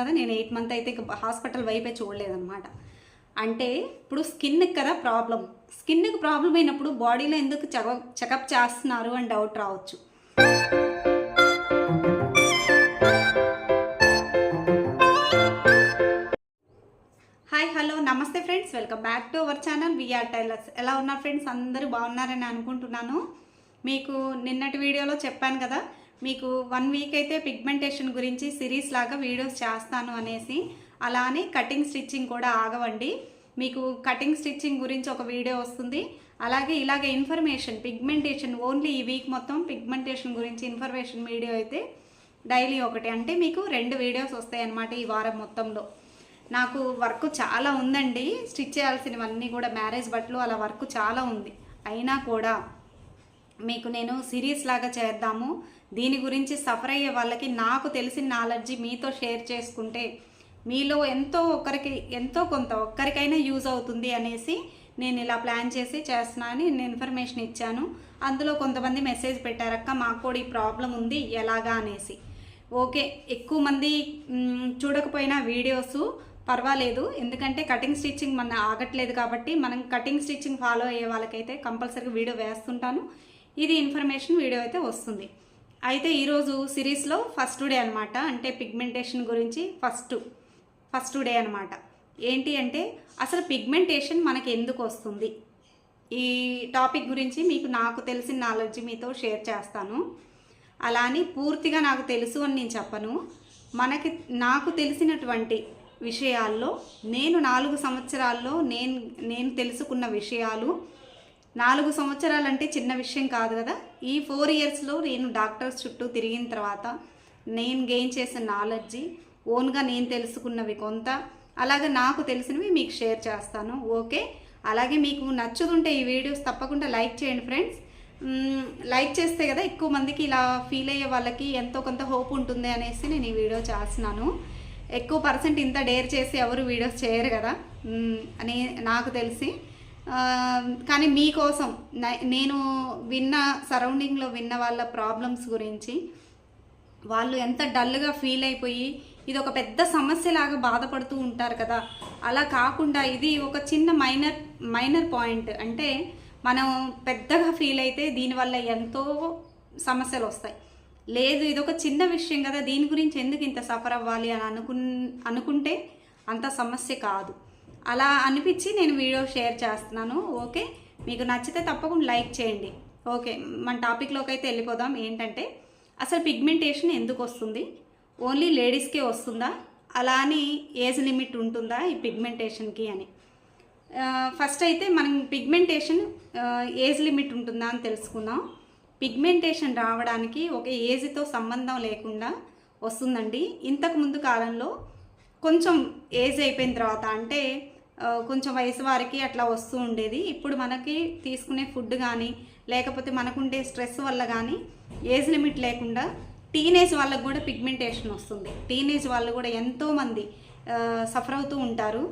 కదా, నేను 8 మంత్ అయితే హాస్పిటల్ వైపే చూడలేదన్నమాట. అంటే ఇప్పుడు స్కిన్కి కదా ప్రాబ్లం, స్కిన్కి ప్రాబ్లం అయినప్పుడు బాడీలో ఎందుకు చెకప్ చేస్తున్నారు అని డౌట్ రావచ్చు. హాయ్, హలో, నమస్తే friends, welcome back to our channel VR tailors. ఎలా ఉన్నారు ఫ్రెండ్స్? అందరూ బాగున్నారని అనుకుంటున్నాను. మీకు నిన్నటి వీడియోలో చెప్పాను కదా, మీకు 1 వీక్ అయితే పిగ్మెంటేషన్ గురించి సిరీస్ లాగా వీడియోస్ చేస్తాను అనేసి. అలానే కటింగ్ స్టిచ్చింగ్ కూడా ఆగవండి, మీకు కటింగ్ స్టిచ్చింగ్ గురించి ఒక వీడియో వస్తుంది. అలాగే ఇలాగే ఇన్ఫర్మేషన్ పిగ్మెంటేషన్ ఓన్లీ ఈ వీక్ మొత్తం పిగ్మెంటేషన్ గురించి ఇన్ఫర్మేషన్ వీడియో అయితే డైలీ ఒకటి, అంటే మీకు 2 వీడియోస్ వస్తాయి అన్నమాట ఈ వారం మొత్తంలో. నాకు వర్క్ చాలా ఉందండి, స్టిచ్ చేయాల్సినవన్నీ కూడా మ్యారేజ్ బట్టలు అలా వర్క్ చాలా ఉంది. అయినా కూడా మీకు నేను సిరీస్ లాగా చేద్దాము, దీని గురించి సఫర్ అయ్యే వాళ్ళకి నాకు తెలిసిన నాలెడ్జి మీతో షేర్ చేసుకుంటే మీలో ఎంతో కొంత ఒక్కరికైనా యూజ్ అవుతుంది అనేసి నేను ఇలా ప్లాన్ చేసి చేస్తున్నాను. నేను ఇన్ఫర్మేషన్ ఇచ్చాను. అందులో కొంతమంది మెసేజ్ పెట్టారక్క, మాకు కూడా ఈ ప్రాబ్లం ఉంది ఎలాగా అనేసి. ఓకే, ఎక్కువ మంది చూడకపోయినా వీడియోస్ పర్వాలేదు, ఎందుకంటే కటింగ్ స్టిచ్చింగ్ మన ఆగట్లేదు కాబట్టి మనం కటింగ్ స్టిచ్చింగ్ ఫాలో అయ్యే వాళ్ళకైతే కంపల్సరీగా వీడియో వేస్తుంటాను. ఇది ఇన్ఫర్మేషన్ వీడియో అయితే వస్తుంది. అయితే ఈరోజు సిరీస్లో ఫస్ట్ డే అనమాట, అంటే పిగ్మెంటేషన్ గురించి ఫస్ట్ డే అనమాట. ఏంటి అంటే అసలు పిగ్మెంటేషన్ మనకి ఎందుకు వస్తుంది, ఈ టాపిక్ గురించి మీకు నాకు తెలిసిన నాలెడ్జ్ మీతో షేర్ చేస్తాను. అలా అని పూర్తిగా నాకు తెలుసు అని నేను చెప్పను. నాకు తెలిసినటువంటి విషయాల్లో నేను 4 సంవత్సరాల్లో నేను తెలుసుకున్న విషయాలు. 4 సంవత్సరాలు అంటే చిన్న విషయం కాదు కదా. ఈ 4 ఇయర్స్లో నేను డాక్టర్స్ చుట్టూ తిరిగిన తర్వాత నేను గెయిన్ చేసిన నాలెడ్జి, ఓన్గా నేను తెలుసుకున్నవి కొంత, అలాగే నాకు తెలిసినవి మీకు షేర్ చేస్తాను. ఓకే, అలాగే మీకు నచ్చుతుంటే ఈ వీడియోస్ తప్పకుండా లైక్ చేయండి ఫ్రెండ్స్. లైక్ చేస్తే కదా ఎక్కువ మందికి ఇలా ఫీల్ అయ్యే వాళ్ళకి ఎంతో కొంత హోప్ ఉంటుంది అనేసి నేను ఈ వీడియో చేస్తున్నాను. ఎక్కువ పర్సెంట్ ఇంత డేర్ చేసి ఎవరు వీడియోస్ చేయరు కదా అని నాకు తెలిసి. కానీ మీకోసం నేను సరౌండింగ్లో విన్న వాళ్ళ ప్రాబ్లమ్స్ గురించి, వాళ్ళు ఎంత డల్గా ఫీల్ అయిపోయి ఇది ఒక పెద్ద సమస్యలాగా బాధపడుతూ ఉంటారు కదా, అలా కాకుండా ఇది ఒక చిన్న మైనర్ పాయింట్. అంటే మనం పెద్దగా ఫీల్ అయితే దీనివల్ల ఎంతో సమస్యలు వస్తాయి. లేదు, ఇది ఒక చిన్న విషయం కదా, దీని గురించి ఎందుకు ఇంత సఫర్ అవ్వాలి అని అనుకుంటే అంత సమస్య కాదు. అలా అనిపించి నేను వీడియో షేర్ చేస్తున్నాను. ఓకే, మీకు నచ్చితే తప్పకుండా లైక్ చేయండి. ఓకే, మన టాపిక్లోకి అయితే వెళ్ళిపోదాం. ఏంటంటే అసలు పిగ్మెంటేషన్ ఎందుకు వస్తుంది, ఓన్లీ లేడీస్కే వస్తుందా, అలా అని ఏజ్ లిమిట్ ఉంటుందా ఈ పిగ్మెంటేషన్కి అని. ఫస్ట్ అయితే మనం పిగ్మెంటేషన్ ఏజ్ లిమిట్ ఉంటుందా అని తెలుసుకుందాం. పిగ్మెంటేషన్ రావడానికి ఒక ఏజ్తో సంబంధం లేకుండా వస్తుందండి. ఇంతకు ముందు కాలంలో కొంచెం ఏజ్ అయిపోయిన తర్వాత, అంటే కొంచెం వయసు వారికి అట్లా వస్తూ ఉండేది. ఇప్పుడు మనకి తీసుకునే ఫుడ్ కానీ లేకపోతే మనకుండే స్ట్రెస్ వల్ల కానీ ఏజ్ లిమిట్ లేకుండా టీనేజ్ వాళ్ళకు కూడా పిగ్మెంటేషన్ వస్తుంది. టీనేజ్ వాళ్ళు కూడా ఎంతోమంది సఫర్ అవుతూ ఉంటారు.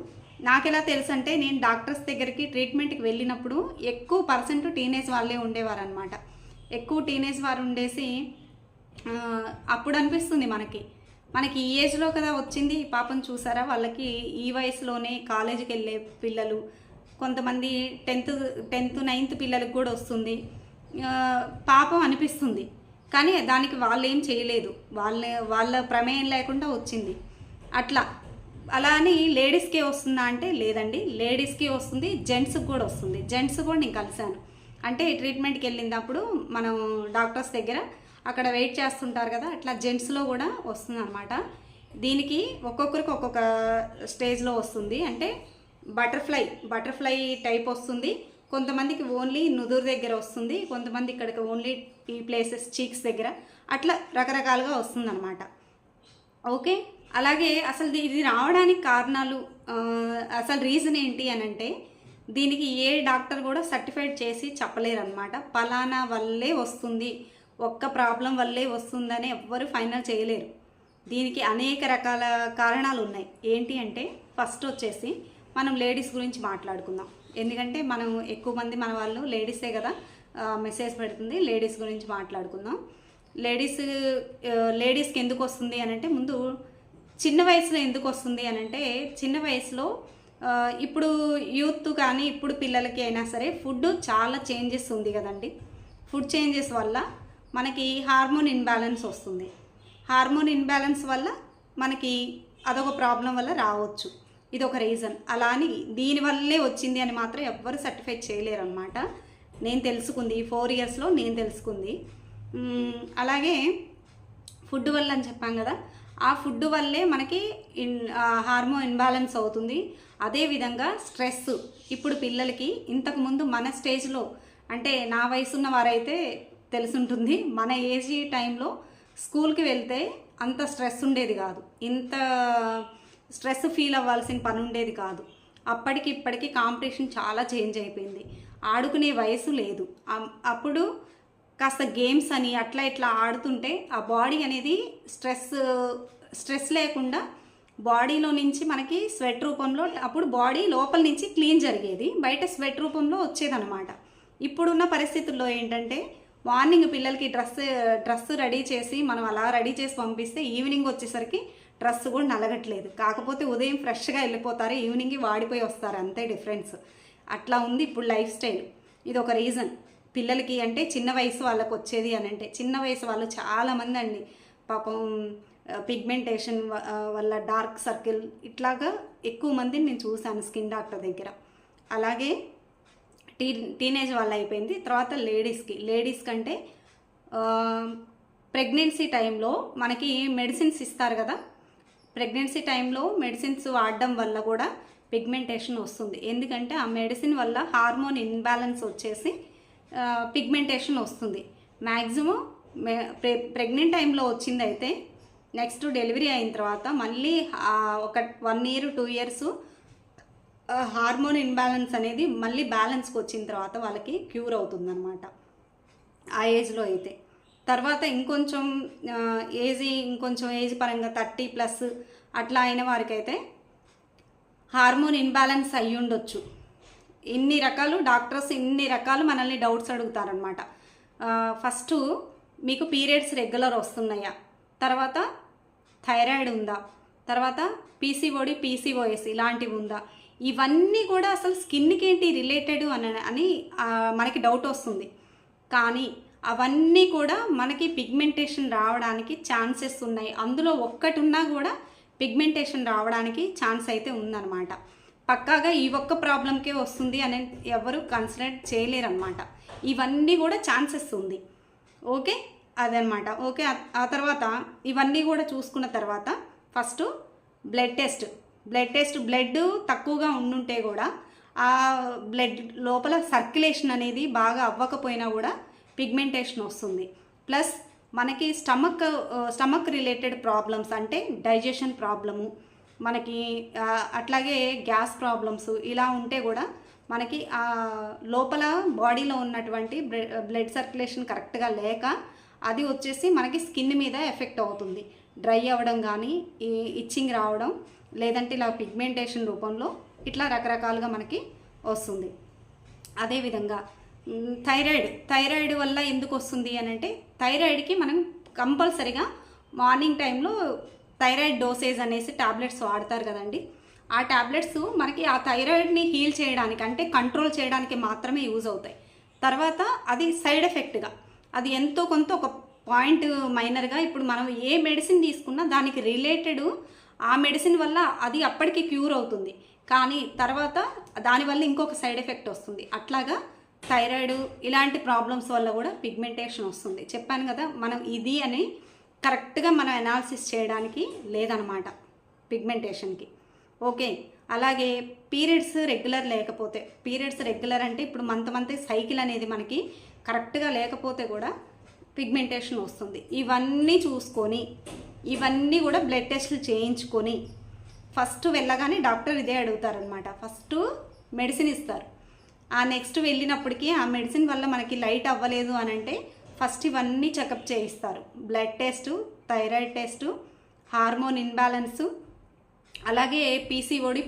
నాకు ఎలా తెలుసు అంటే, నేను డాక్టర్స్ దగ్గరికి ట్రీట్మెంట్కి వెళ్ళినప్పుడు ఎక్కువ పర్సెంట్ టీనేజ్ వాళ్ళే ఉండేవారు అనమాట. ఎక్కువ టీనేజ్ వారు ఉండేసి అప్పుడు అనిపిస్తుంది మనకి ఈ ఏజ్లో కదా వచ్చింది పాపం, చూసారా వాళ్ళకి ఈ వయసులోనే కాలేజీకి వెళ్ళే పిల్లలు, కొంతమంది 10th 9th పిల్లలకు కూడా వస్తుంది. పాపం అనిపిస్తుంది, కానీ దానికి వాళ్ళు ఏం చేయలేదు, వాళ్ళ ప్రమేయం లేకుండా వచ్చింది. అలా అని లేడీస్కే వస్తుందా అంటే లేదండి, లేడీస్కి వస్తుంది, జెంట్స్కి కూడా వస్తుంది. జెంట్స్ కూడా నేను కలిశాను. అంటే ట్రీట్మెంట్కి వెళ్ళినప్పుడు మనం డాక్టర్స్ దగ్గర అక్కడ వెయిట్ చేస్తుంటారు కదా, అట్లా జెంట్స్లో కూడా వస్తుంది అనమాట. దీనికి ఒక్కొక్కరికి ఒక్కొక్క స్టేజ్లో వస్తుంది. అంటే బటర్ఫ్లై టైప్ వస్తుంది. కొంతమందికి ఓన్లీ నుదురు దగ్గర వస్తుంది, కొంతమంది ఇక్కడికి ఓన్లీ ఈ ప్లేసెస్ చీక్స్ దగ్గర, అట్లా రకరకాలుగా వస్తుంది అనమాట. ఓకే, అలాగే అసలు ఇది రావడానికి కారణాలు, అసలు రీజన్ ఏంటి అని అంటే, దీనికి ఏ డాక్టర్ కూడా సర్టిఫైడ్ చేసి చెప్పలేరు అనమాట. పలానా వల్లే వస్తుంది, ఒక్క ప్రాబ్లం వల్లే వస్తుందని ఎవ్వరు ఫైనల్ చేయలేరు. దీనికి అనేక రకాల కారణాలు ఉన్నాయి. ఏంటి అంటే ఫస్ట్ వచ్చేసి మనం లేడీస్ గురించి మాట్లాడుకుందాం. ఎందుకంటే మనం ఎక్కువ మంది మన వాళ్ళు లేడీసే కదా మెసేజ్ పెడుతుంది. లేడీస్ గురించి మాట్లాడుకుందాం. లేడీస్కి ఎందుకు వస్తుంది అని అంటే, ముందు చిన్న వయసులో ఎందుకు వస్తుంది అని అంటే, చిన్న వయసులో ఇప్పుడు యూత్ కానీ ఇప్పుడు పిల్లలకి అయినా సరే ఫుడ్ చాలా చేంజెస్ ఉంది కదండి. ఫుడ్ చేంజెస్ వల్ల మనకి హార్మోన్ ఇన్బ్యాలెన్స్ వస్తుంది. హార్మోన్ ఇన్బ్యాలెన్స్ వల్ల మనకి అదొక ప్రాబ్లం వల్ల రావచ్చు. ఇదొక రీజన్. అలా అని దీనివల్లే వచ్చింది అని మాత్రం ఎవ్వరు సర్టిఫై చేయలేరు అనమాట. నేను తెలుసుకుంది ఈ 4 ఇయర్స్లో నేను తెలుసుకుంది. అలాగే ఫుడ్ వల్ల అని చెప్పాం కదా, ఆ ఫుడ్ వల్లే మనకి హార్మోన్ ఇన్బ్యాలెన్స్ అవుతుంది. అదేవిధంగా స్ట్రెస్ ఇప్పుడు పిల్లలకి ఇంతకుముందు మన స్టేజ్లో అంటే నా వయసున్న వారైతే తెలుసుంటుంది, మన ఏజ్ టైంలో స్కూల్కి వెళ్తే అంత స్ట్రెస్ ఉండేది కాదు, ఇంత స్ట్రెస్ ఫీల్ అవ్వాల్సిన పని ఉండేది కాదు. అప్పటికి ఇప్పటికి కాంపిటీషన్ చాలా చేంజ్ అయిపోయింది. ఆడుకునే వయసు లేదు. అప్పుడు కాస్త గేమ్స్ అని అట్లా ఇట్లా ఆడుతుంటే ఆ బాడీ అనేది స్ట్రెస్ లేకుండా బాడీలో నుంచి మనకి స్వెట్ రూపంలో అప్పుడు బాడీ లోపల నుంచి క్లీన్ జరిగేది, బయట స్వెట్ రూపంలో వచ్చేదన్నమాట. ఇప్పుడున్న పరిస్థితుల్లో ఏంటంటే మార్నింగ్ పిల్లలకి డ్రెస్ రెడీ చేసి మనం అలా రెడీ చేసి పంపిస్తే ఈవినింగ్ వచ్చేసరికి డ్రెస్ కూడా నలగట్లేదు. కాకపోతే ఉదయం ఫ్రెష్గా వెళ్ళిపోతారు, ఈవినింగ్కి వాడిపోయి వస్తారు, అంతే డిఫరెన్స్. అట్లా ఉంది ఇప్పుడు లైఫ్ స్టైల్. ఇది ఒక రీజన్. పిల్లలకి అంటే చిన్న వయసు వాళ్ళకి వచ్చేది అని అంటే, చిన్న వయసు వాళ్ళు చాలామంది అండి పాపం పిగ్మెంటేషన్ వల్ల డార్క్ సర్కిల్ ఇట్లాగా ఎక్కువ మందిని నేను చూశాను స్కిన్ డాక్టర్ దగ్గర. అలాగే టీనేజ్ వాళ్ళు అయిపోయింది. తర్వాత లేడీస్ కంటే ప్రెగ్నెన్సీ టైంలో మనకి మెడిసిన్స్ ఇస్తారు కదా, ప్రెగ్నెన్సీ టైంలో మెడిసిన్స్ వాడడం వల్ల కూడా పిగ్మెంటేషన్ వస్తుంది. ఎందుకంటే ఆ మెడిసిన్ వల్ల హార్మోన్ ఇన్బ్యాలెన్స్ వచ్చేసి పిగ్మెంటేషన్ వస్తుంది. మ్యాక్సిమం ప్రెగ్నెంట్ టైంలో వచ్చింది అయితే నెక్స్ట్ డెలివరీ అయిన తర్వాత మళ్ళీ ఒక 1 year 2 years హార్మోన్ ఇన్బ్యాలెన్స్ అనేది మళ్ళీ బ్యాలెన్స్కి వచ్చిన తర్వాత వాళ్ళకి క్యూర్ అవుతుందన్నమాట ఆ ఏజ్లో అయితే. తర్వాత ఇంకొంచెం ఏజ్ పరంగా 30+ అట్లా అయిన వారికైతే హార్మోన్ ఇన్బ్యాలెన్స్ అయ్యి ఉండొచ్చు. డాక్టర్స్ ఇన్ని రకాలు మనల్ని డౌట్స్ అడుగుతారనమాట. ఫస్ట్ మీకు పీరియడ్స్ రెగ్యులర్ వస్తున్నాయా, తర్వాత థైరాయిడ్ ఉందా, తర్వాత పీసీఓడి పీసీఓఎస్ ఇలాంటివి ఉందా, ఇవన్నీ కూడా అసలు స్కిన్కి ఏంటి రిలేటెడ్ అని మనకి డౌట్ వస్తుంది. కానీ అవన్నీ కూడా మనకి పిగ్మెంటేషన్ రావడానికి ఛాన్సెస్ ఉన్నాయి. అందులో ఒక్కటి ఉన్నా కూడా పిగ్మెంటేషన్ రావడానికి ఛాన్స్ అయితే ఉందన్నమాట. పక్కాగా ఈ ఒక్క ప్రాబ్లంకే వస్తుంది అని ఎవరు కన్సిడర్ చేయలేరన్నమాట. ఇవన్నీ కూడా ఛాన్సెస్ ఉంది. ఓకే, అదనమాట. ఓకే, ఆ తర్వాత ఇవన్నీ కూడా చూసుకున్న తర్వాత ఫస్ట్ బ్లడ్ టెస్ట్ బ్లడ్ తక్కువగా ఉండుంటే కూడా ఆ బ్లడ్ లోపల సర్క్యులేషన్ అనేది బాగా అవ్వకపోయినా కూడా పిగ్మెంటేషన్ వస్తుంది. ప్లస్ మనకి స్టమక్ రిలేటెడ్ ప్రాబ్లమ్స్ అంటే డైజెషన్ ప్రాబ్లము, మనకి అట్లాగే గ్యాస్ ప్రాబ్లమ్స్ ఇలా ఉంటే కూడా మనకి ఆ లోపల బాడీలో ఉన్నటువంటి బ్లడ్ సర్క్యులేషన్ కరెక్ట్గా లేక అది వచ్చేసి మనకి స్కిన్ మీద ఎఫెక్ట్ అవుతుంది. డ్రై అవ్వడం కానీ, ఇచ్చింగ్ రావడం, లేదంటే ఇలా పిగ్మెంటేషన్ రూపంలో ఇట్లా రకరకాలుగా మనకి వస్తుంది. అదేవిధంగా థైరాయిడ్ వల్ల ఎందుకు వస్తుంది అని అంటే, థైరాయిడ్కి మనం కంపల్సరిగా మార్నింగ్ టైంలో థైరాయిడ్ డోసేజ్ అనేసి టాబ్లెట్స్ వాడతారు కదండి. ఆ టాబ్లెట్స్ మనకి ఆ థైరాయిడ్ని హీల్ చేయడానికి అంటే కంట్రోల్ చేయడానికి మాత్రమే యూజ్ అవుతాయి. తర్వాత అది సైడ్ ఎఫెక్ట్గా అది ఎంతో కొంత ఒక పాయింట్ మైనర్గా ఇప్పుడు మనం ఏ మెడిసిన్ తీసుకున్నా దానికి రిలేటెడ్ ఆ మెడిసిన్ వల్ల అది అప్పటికి క్యూర్ అవుతుంది, కానీ తర్వాత దానివల్ల ఇంకొక సైడ్ ఎఫెక్ట్ వస్తుంది. అట్లాగా థైరాయిడ్ ఇలాంటి ప్రాబ్లమ్స్ వల్ల కూడా పిగ్మెంటేషన్ వస్తుంది. చెప్పాను కదా, మనం ఇది అని కరెక్ట్గా మనం అనాలిసిస్ చేయడానికి లేదనమాట పిగ్మెంటేషన్కి. ఓకే, అలాగే పీరియడ్స్ రెగ్యులర్ అంటే ఇప్పుడు మంత్ సైకిల్ అనేది మనకి కరెక్ట్గా లేకపోతే కూడా పిగ్మెంటేషన్ వస్తుంది. ఇవన్నీ చూసుకొని ఇవన్నీ కూడా బ్లడ్ టెస్టులు చేయించుకొని ఫస్ట్ వెళ్ళగానే డాక్టర్ ఇదే అడుగుతారనమాట. ఫస్ట్ మెడిసిన్ ఇస్తారు. ఆ నెక్స్ట్ వెళ్ళినప్పటికీ ఆ మెడిసిన్ వల్ల మనకి లైట్ అవ్వలేదు అని అంటే ఫస్ట్ ఇవన్నీ చెకప్ చేయిస్తారు. Blood test, thyroid test, hormone imbalance, అలాగే పీసీఓడి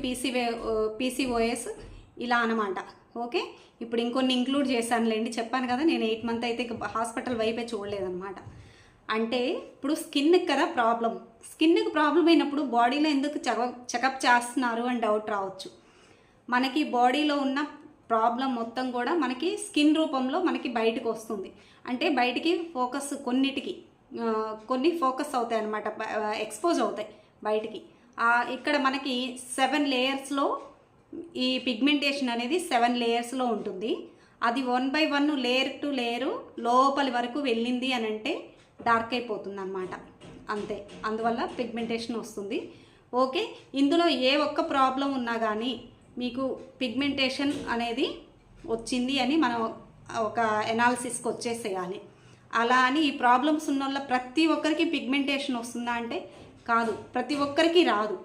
పీసీఓఎస్ ఇలా అనమాట. ఓకే, ఇప్పుడు ఇంకొన్ని ఇంక్లూడ్ చేశానులేండి. చెప్పాను కదా నేను 8 months అయితే హాస్పిటల్ వైపే చూడలేదన్నమాట. అంటే ఇప్పుడు స్కిన్కి కదా ప్రాబ్లం, స్కిన్కి ప్రాబ్లం అయినప్పుడు బాడీలో ఎందుకు చెకప్ చేస్తున్నారు అని డౌట్ రావచ్చు. మనకి బాడీలో ఉన్న ప్రాబ్లం మొత్తం కూడా మనకి స్కిన్ రూపంలో మనకి బయటకు వస్తుంది. అంటే బయటికి ఫోకస్ కొన్ని ఫోకస్ అవుతాయి అన్నమాట, ఎక్స్పోజ్ అవుతాయి బయటికి. ఇక్కడ మనకి 7 లేయర్స్లో ఈ పిగ్మెంటేషన్ అనేది 7 లేయర్స్లో ఉంటుంది. అది 1 by 1 లేయర్ టు లేయరు లోపలి వరకు వెళ్ళింది అని అంటే డార్క్ అయిపోతుంది అన్నమాట, అంతే. అందువల్ల పిగ్మెంటేషన్ వస్తుంది. ఓకే, ఇందులో ఏ ఒక్క ప్రాబ్లం ఉన్నా కానీ మీకు పిగ్మెంటేషన్ అనేది వచ్చింది అని మనం ఒక ఎనాలిసిస్కి వచ్చేసేయాలి. అలా అని ఈ ప్రాబ్లమ్స్ ఉన్న వల్ల ప్రతి ఒక్కరికి పిగ్మెంటేషన్ వస్తుందా అంటే కాదు, ప్రతి ఒక్కరికి రాదు.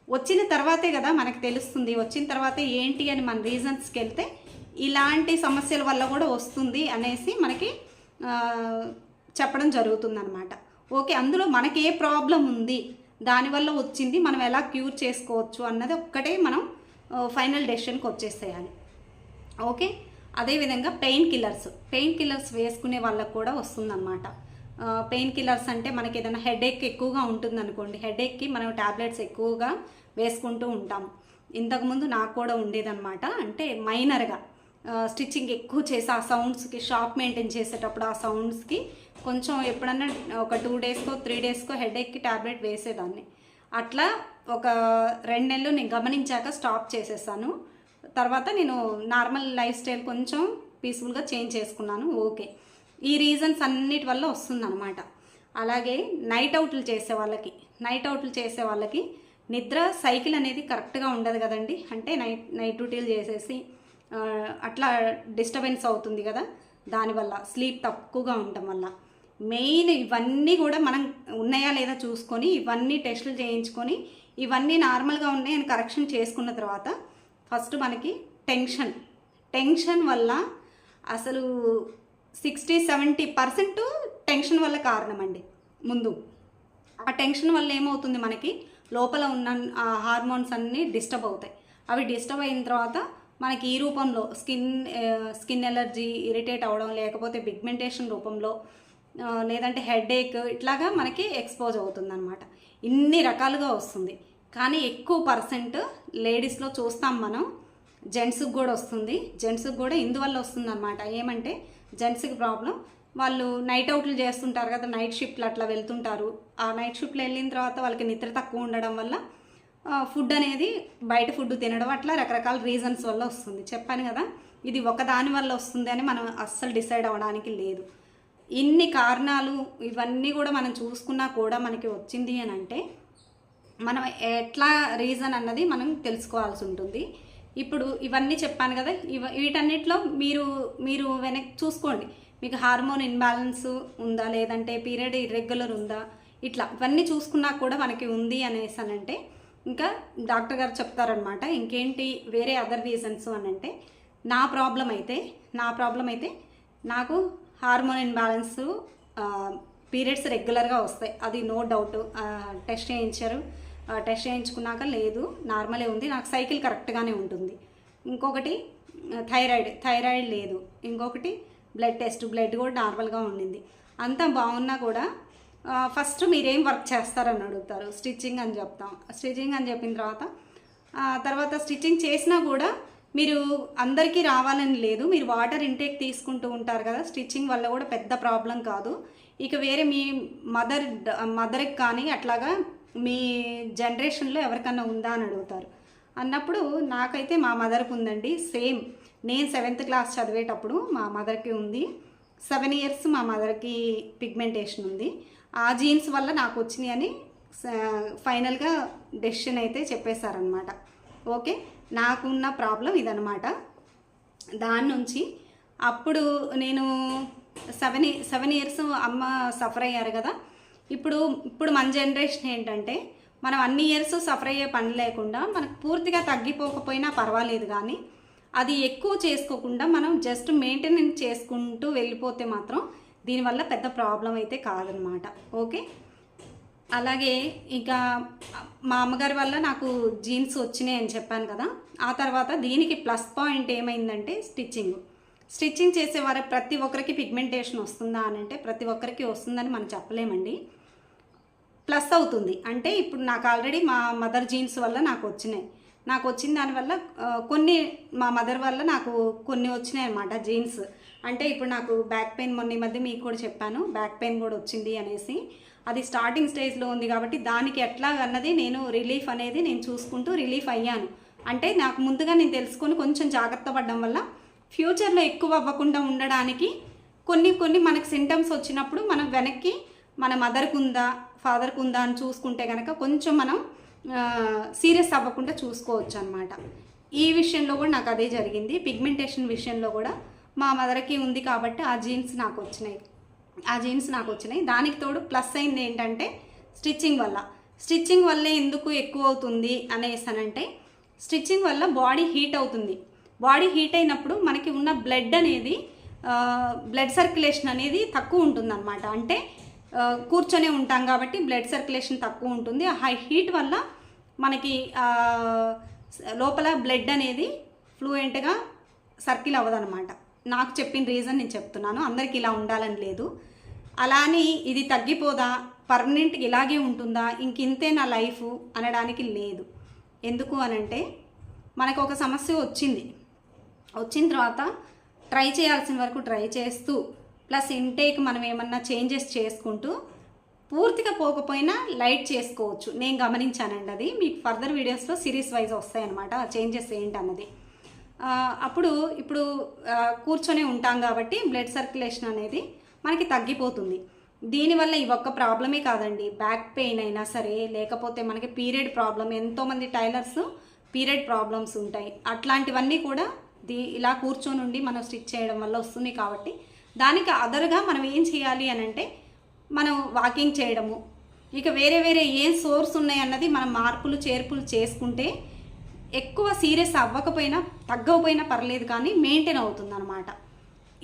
వచ్చిన తర్వాతే కదా మనకు తెలుస్తుంది. వచ్చిన తర్వాతే ఏంటి అని మన రీజన్స్కి వెళ్తే ఇలాంటి సమస్యల వల్ల కూడా వస్తుంది అనేసి మనకి చెప్పడం జరుగుతుందన్నమాట. ఓకే, అందులో మనకి ఏ ప్రాబ్లం ఉంది, దానివల్ల వచ్చింది, మనం ఎలా క్యూర్ చేసుకోవచ్చు అన్నది ఒక్కటే మనం ఫైనల్ డెసిషన్కి వచ్చేసేయాలి. ఓకే, అదేవిధంగా పెయిన్ కిల్లర్స్ వేసుకునే వాళ్ళకు కూడా వస్తుందన్నమాట. పెయిన్ కిల్లర్స్ అంటే మనకి ఏదైనా హెడేక్ ఎక్కువగా ఉంటుందనుకోండి, హెడేక్కి మనం ట్యాబ్లెట్స్ ఎక్కువగా వేసుకుంటూ ఉంటాం. ఇంతకుముందు నాకు కూడా ఉండేదన్నమాట. అంటే మైనర్గా స్టిచ్చింగ్ ఎక్కువ చేసి ఆ సౌండ్స్కి, షాప్ మెయింటైన్ చేసేటప్పుడు ఆ సౌండ్స్కి కొంచెం ఎప్పుడన్నా ఒక 2 డేస్కో 3 డేస్కో హెడేక్కి ట్యాబ్లెట్ వేసేదాన్ని. అట్లా ఒక 2 నెలలు నేను గమనించాక స్టాప్ చేసేసాను. తర్వాత నేను నార్మల్ లైఫ్ స్టైల్ కొంచెం పీస్ఫుల్గా చేంజ్ చేసుకున్నాను. ఓకే, ఈ రీజన్స్ అన్నిటి వల్ల వస్తుందన్నమాట. అలాగే నైట్ అవుట్లు చేసే వాళ్ళకి నిద్ర సైకిల్ అనేది కరెక్ట్గా ఉండదు కదండి. అంటే నైట్ డ్యూటీలు చేసేసి అట్లా డిస్టర్బెన్స్ అవుతుంది కదా, దానివల్ల స్లీప్ తక్కువగా ఉండటం వల్ల. మెయిన్ ఇవన్నీ కూడా మనం ఉన్నాయా లేదా చూసుకొని, ఇవన్నీ టెస్టులు చేయించుకొని, ఇవన్నీ నార్మల్గా ఉన్నాయని కరెక్షన్ చేసుకున్న తర్వాత ఫస్ట్ మనకి టెన్షన్ వల్ల అసలు 60-70% టెన్షన్ వల్ల కారణం అండి. ముందు ఆ టెన్షన్ వల్ల ఏమవుతుంది, మనకి లోపల ఉన్న హార్మోన్స్ అన్నీ డిస్టర్బ్ అవుతాయి. అవి డిస్టర్బ్ అయిన తర్వాత మనకి ఈ రూపంలో స్కిన్ ఎలర్జీ, ఇరిటేట్ అవ్వడం, లేకపోతే పిగ్మెంటేషన్ రూపంలో, లేదంటే హెడేక్, ఇట్లాగా మనకి ఎక్స్పోజ్ అవుతుంది అనమాట. ఇన్ని రకాలుగా వస్తుంది. కానీ ఎక్కువ పర్సెంట్ లేడీస్లో చూస్తాం మనం. జెంట్స్కి కూడా వస్తుంది. జెంట్స్కి కూడా ఇందువల్ల వస్తుంది అనమాట. ఏమంటే జెంట్స్కి ప్రాబ్లం, వాళ్ళు నైట్ అవుట్లు చేస్తుంటారు కదా, నైట్ షిఫ్ట్లు అట్లా వెళ్తుంటారు. ఆ నైట్ షిఫ్ట్లు వెళ్ళిన తర్వాత వాళ్ళకి నిద్ర తక్కువ ఉండడం వల్ల ఫుడ్ అనేది బయట ఫుడ్ తినడం, అట్లా రకరకాల రీజన్స్ వల్ల వస్తుంది. చెప్పాను కదా, ఇది ఒకదాని వల్ల వస్తుంది అని మనం అస్సలు డిసైడ్ అవ్వడానికి లేదు. ఇన్ని కారణాలు ఇవన్నీ కూడా మనం చూసుకున్నా కూడా మనకి వచ్చింది అని అంటే మనం ఎట్లా రీజన్ అన్నది మనం తెలుసుకోవాల్సి ఉంటుంది. ఇప్పుడు ఇవన్నీ చెప్పాను కదా, వీటన్నిటిలో మీరు వెనక్కి చూసుకోండి. మీకు హార్మోన్ ఇన్బ్యాలెన్స్ ఉందా, లేదంటే పీరియడ్ ఇర్రెగ్యులర్ ఉందా, ఇట్లా ఇవన్నీ చూసుకున్నా కూడా మనకి ఉంది అనేసి అనంటే ఇంకా డాక్టర్ గారు చెప్తారనమాట. ఇంకేంటి వేరే అదర్ రీజన్స్ అని అంటే నా ప్రాబ్లం అయితే నాకు హార్మోన్ ఇన్బ్యాలెన్స్, పీరియడ్స్ రెగ్యులర్గా వస్తాయి, అది నో డౌట్. టెస్ట్ చేయించుకున్నాక లేదు, నార్మలే ఉంది, నాకు సైకిల్ కరెక్ట్గానే ఉంటుంది. ఇంకొకటి థైరాయిడ్ లేదు. ఇంకొకటి బ్లడ్ కూడా నార్మల్గా ఉండింది. అంతా బాగున్నా కూడా ఫస్ట్ మీరేం వర్క్ చేస్తారని అడుగుతారు. స్టిచ్చింగ్ అని చెప్తాం. స్టిచ్చింగ్ అని చెప్పిన తర్వాత స్టిచ్చింగ్ చేసినా కూడా మీరు అందరికీ రావాలని లేదు. మీరు వాటర్ ఇంటేక్ తీసుకుంటూ ఉంటారు కదా, స్టిచ్చింగ్ వల్ల కూడా పెద్ద ప్రాబ్లం కాదు. ఇక వేరే మీ మదర్కి కానీ అట్లాగా మీ జనరేషన్లో ఎవరికన్నా ఉందా అని అడుగుతారు. అన్నప్పుడు నాకైతే మా మదర్కి ఉందండి. సేమ్ నేను 7th క్లాస్ చదివేటప్పుడు మా మదర్కి ఉంది. 7 years మా మదర్కి పిగ్మెంటేషన్ ఉంది. ఆ జీన్స్ వల్ల నాకు వచ్చినాయి అని ఫైనల్గా డెసిషన్ అయితే చెప్పేశారనమాట. ఓకే, నాకున్న ప్రాబ్లం ఇదనమాట. దాని నుంచి అప్పుడు నేను 7 years అమ్మ సఫర్ అయ్యారు కదా. ఇప్పుడు మన జనరేషన్ ఏంటంటే మనం అన్ని ఇయర్స్ సఫర్ అయ్యే పని లేకుండా మనకు పూర్తిగా తగ్గిపోకపోయినా పర్వాలేదు, కానీ అది ఎక్కువ చేసుకోకుండా మనం జస్ట్ మెయింటెనెన్స్ చేసుకుంటూ వెళ్ళిపోతే మాత్రం దీనివల్ల పెద్ద ప్రాబ్లం అయితే కాదనమాట. ఓకే, అలాగే ఇంకా మా అమ్మగారి వల్ల నాకు జీన్స్ వచ్చినాయి అని చెప్పాను కదా. ఆ తర్వాత దీనికి ప్లస్ పాయింట్ ఏమైందంటే స్టిచ్చింగ్ చేసేవారు ప్రతి ఒక్కరికి పిగ్మెంటేషన్ వస్తుందా అని అంటే ప్రతి ఒక్కరికి వస్తుందని మనం చెప్పలేమండి. ప్లస్ అవుతుంది. అంటే ఇప్పుడు నాకు ఆల్రెడీ మా మదర్ జీన్స్ వల్ల నాకు వచ్చినాయి. నాకు వచ్చిన దానివల్ల కొన్ని మా మదర్ వల్ల నాకు కొన్ని వచ్చినాయి అన్నమాట జీన్స్. అంటే ఇప్పుడు నాకు బ్యాక్ పెయిన్ మొన్న ఈ మధ్య మీకు కూడా చెప్పాను, బ్యాక్ పెయిన్ కూడా వచ్చింది అనేసి. అది స్టార్టింగ్ స్టేజ్లో ఉంది కాబట్టి దానికి ఎట్లా అన్నది నేను రిలీఫ్ అనేది నేను చూసుకుంటూ రిలీఫ్ అయ్యాను. అంటే నాకు ముందుగా నేను తెలుసుకొని కొంచెం జాగ్రత్త పడడం వల్ల ఫ్యూచర్లో ఎక్కువ అవ్వకుండా ఉండడానికి కొన్ని మనకు సింటమ్స్ వచ్చినప్పుడు మనం వెనక్కి మన మదర్కి ఉందా ఫాదర్కి ఉందా అని చూసుకుంటే కనుక కొంచెం మనం సీరియస్ అవ్వకుండా చూసుకోవచ్చు అనమాట. ఈ విషయంలో కూడా నాకు అదే జరిగింది. పిగ్మెంటేషన్ విషయంలో కూడా మా మదర్కి ఉంది కాబట్టి ఆ జీన్స్ నాకు వచ్చినాయి. దానికి తోడు ప్లస్ అయింది ఏంటంటే స్టిచ్చింగ్ వల్లే ఎందుకు ఎక్కువ అవుతుంది అనేసానంటే, స్టిచ్చింగ్ వల్ల బాడీ హీట్ అవుతుంది. బాడీ హీట్ అయినప్పుడు మనకి ఉన్న బ్లడ్ సర్క్యులేషన్ అనేది తక్కువ ఉంటుంది అనమాట. అంటే కూర్చొనే ఉంటాం కాబట్టి బ్లడ్ సర్క్యులేషన్ తక్కువ ఉంటుంది. ఆ హై హీట్ వల్ల మనకి లోపల బ్లడ్ అనేది ఫ్లూయెంట్గా సర్కిల్ అవ్వదన్నమాట. నాకు చెప్పిన రీజన్ నేను చెప్తున్నాను, అందరికి ఇలా ఉండాలని లేదు. అలా అని ఇది తగ్గిపోదా, పర్మనెంట్గా ఇలాగే ఉంటుందా, ఇంతే నా లైఫ్ అనడానికి లేదు. ఎందుకు అనంటే మనకు ఒక సమస్య వచ్చిన తర్వాత ట్రై చేయాల్సిన వరకు ట్రై చేస్తూ ప్లస్ ఇంటేక్ మనం ఏమన్నా చేంజెస్ చేసుకుంటూ పూర్తిగా పోకపోయినా లైట్ చేసుకోవచ్చు. నేను గమనించానండి. అది మీకు ఫర్దర్ వీడియోస్లో సిరీస్ వైజ్ వస్తాయన్నమాట ఆ చేంజెస్ ఏంటన్నది. ఇప్పుడు కూర్చొని ఉంటాం కాబట్టి బ్లడ్ సర్క్యులేషన్ అనేది మనకి తగ్గిపోతుంది. దీనివల్ల ఈ ఒక్క ప్రాబ్లమే కాదండి, బ్యాక్ పెయిన్ అయినా సరే, లేకపోతే మనకి పీరియడ్ ప్రాబ్లం, ఎంతోమంది టైలర్స్ పీరియడ్ ప్రాబ్లమ్స్ ఉంటాయి. అట్లాంటివన్నీ కూడా ఇలా కూర్చొని ఉండి మనం స్టిచ్ చేయడం వల్ల వస్తుంది. కాబట్టి దానికి అదర్గా మనం ఏం చేయాలి అని అంటే మనం వాకింగ్ చేయడము, ఇక వేరే ఏం సోర్స్ ఉన్నాయి అన్నది మనం మార్పులు చేర్పులు చేసుకుంటే ఎక్కువ సీరియస్ అవ్వకపోయినా తగ్గకపోయినా పర్లేదు, కానీ మెయింటైన్ అవుతుంది అన్నమాట.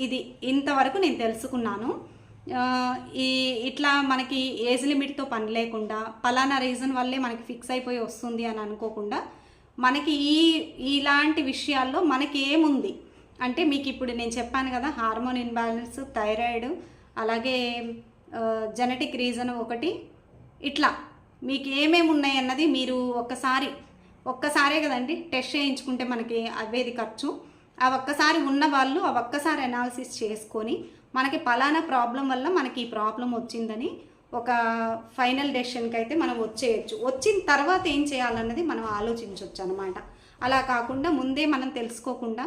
ఇది ఇంతవరకు నేను తెలుసుకున్నాను. ఇట్లా మనకి ఏజ్ లిమిట్తో పని లేకుండా పలానా రీజన్ వల్లే మనకి ఫిక్స్ అయిపోయి వస్తుంది అని అనుకోకుండా మనకి ఇలాంటి విషయాల్లో మనకి ఏముంది అంటే, మీకు ఇప్పుడు నేను చెప్పాను కదా, హార్మోన్ ఇన్బ్యాలెన్స్, థైరాయిడ్, అలాగే జెనెటిక్ రీజన్ ఒకటి, ఇట్లా మీకు ఏమేమి ఉన్నాయి అన్నది మీరు ఒక్కసారే కదండి టెస్ట్ చేయించుకుంటే మనకి అవేది ఖర్చు. ఆ ఒక్కసారి ఉన్నవాళ్ళు ఆ ఒక్కసారి అనాలిసిస్ చేసుకొని మనకి పలానా ప్రాబ్లం వల్ల మనకి ఈ ప్రాబ్లం వచ్చిందని ఒక ఫైనల్ డెసిషన్కి అయితే మనం వచ్చేయచ్చు. వచ్చిన తర్వాత ఏం చేయాలన్నది మనం ఆలోచించవచ్చు అనమాట. అలా కాకుండా ముందే మనం తెలుసుకోకుండా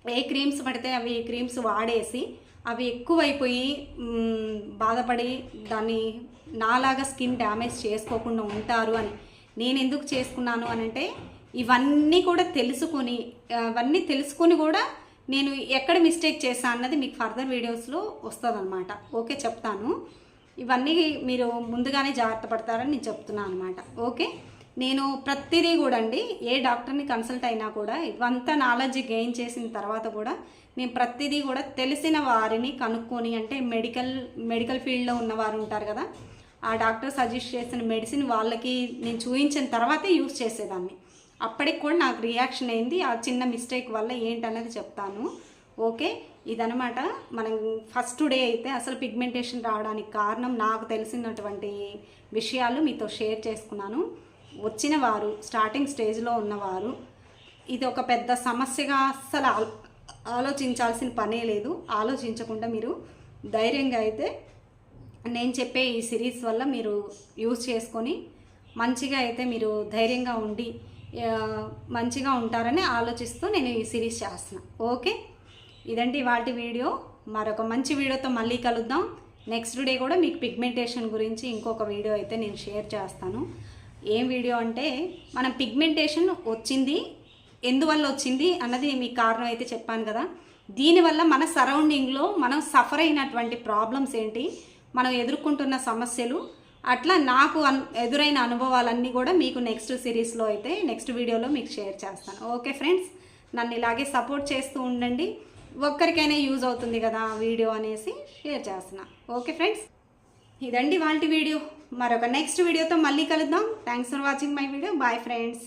ఏ క్రీమ్స్ పడితే అవి క్రీమ్స్ వాడేసి అవి ఎక్కువైపోయి బాధపడి దాన్ని నాలాగా స్కిన్ డ్యామేజ్ చేసుకోకుండా ఉంటారు అని నేను ఎందుకు చేసుకున్నాను అని అంటే, ఇవన్నీ తెలుసుకొని కూడా నేను ఎక్కడ మిస్టేక్ చేశాను అన్నది మీకు ఫర్దర్ వీడియోస్లో వస్తుందన్నమాట. ఓకే, చెప్తాను. ఇవన్నీ మీరు ముందుగానే జాగ్రత్త పడతారని నేను చెప్తున్నాను అనమాట. ఓకే, నేను ప్రతిదీ కూడా అండి ఏ డాక్టర్ని కన్సల్ట్ అయినా కూడా ఇవంతా నాలెడ్జ్ గెయిన్ చేసిన తర్వాత కూడా నేను ప్రతిదీ కూడా తెలిసిన వారిని కనుక్కొని, అంటే మెడికల్ ఫీల్డ్లో ఉన్నవారు ఉంటారు కదా, ఆ డాక్టర్ సజెస్ట్ చేసిన మెడిసిన్ వాళ్ళకి నేను చూపించిన తర్వాతే యూజ్ చేసేదాన్ని. అప్పటికి కూడా నాకు రియాక్షన్ అయింది. ఆ చిన్న మిస్టేక్ వల్ల ఏంటన్నది చెప్తాను. ఓకే, ఇదనమాట. మనం ఫస్ట్ డే అయితే అసలు పిగ్మెంటేషన్ రావడానికి కారణం నాకు తెలిసినటువంటి విషయాలు మీతో షేర్ చేసుకున్నాను. వచ్చిన వారు స్టార్టింగ్ స్టేజ్లో ఉన్నవారు ఇది ఒక పెద్ద సమస్యగా అస్సలు ఆలోచించాల్సిన పనే లేదు. ఆలోచించకుండా మీరు ధైర్యంగా అయితే నేను చెప్పే ఈ సిరీస్ వల్ల మీరు యూజ్ చేసుకొని మంచిగా అయితే మీరు ధైర్యంగా ఉండి మంచిగా ఉంటారని ఆలోచిస్తూ నేను ఈ సిరీస్ చేస్తున్నాను. ఓకే, ఇదండి వాటి వీడియో. మరొక మంచి వీడియోతో మళ్ళీ కలుద్దాం. నెక్స్ట్ డే కూడా మీకు పిగ్మెంటేషన్ గురించి ఇంకొక వీడియో అయితే నేను షేర్ చేస్తాను. ఏం వీడియో అంటే, మనం పిగ్మెంటేషన్ వచ్చింది ఎందువల్ల వచ్చింది అన్నది మీకు కారణం అయితే చెప్పాను కదా, దీనివల్ల మన సరౌండింగ్లో మనం సఫర్ అయినటువంటి ప్రాబ్లమ్స్ ఏంటి, మనం ఎదుర్కొంటున్న సమస్యలు, అట్లా నాకు ఎదురైన అనుభవాలన్నీ కూడా మీకు నెక్స్ట్ సిరీస్లో అయితే నెక్స్ట్ వీడియోలో మీకు షేర్ చేస్తాను. ఓకే ఫ్రెండ్స్, నన్ను ఇలాగే సపోర్ట్ చేస్తూ ఉండండి. ఒక్కరికైనా యూజ్ అవుతుంది కదా వీడియో అనేసి షేర్ చేస్తున్నా. ఓకే ఫ్రెండ్స్, ఇదండి వాళ్ళ వీడియో. మరొక నెక్స్ట్ వీడియోతో మళ్ళీ కలుద్దాం. Thanks for watching my video. Bye friends.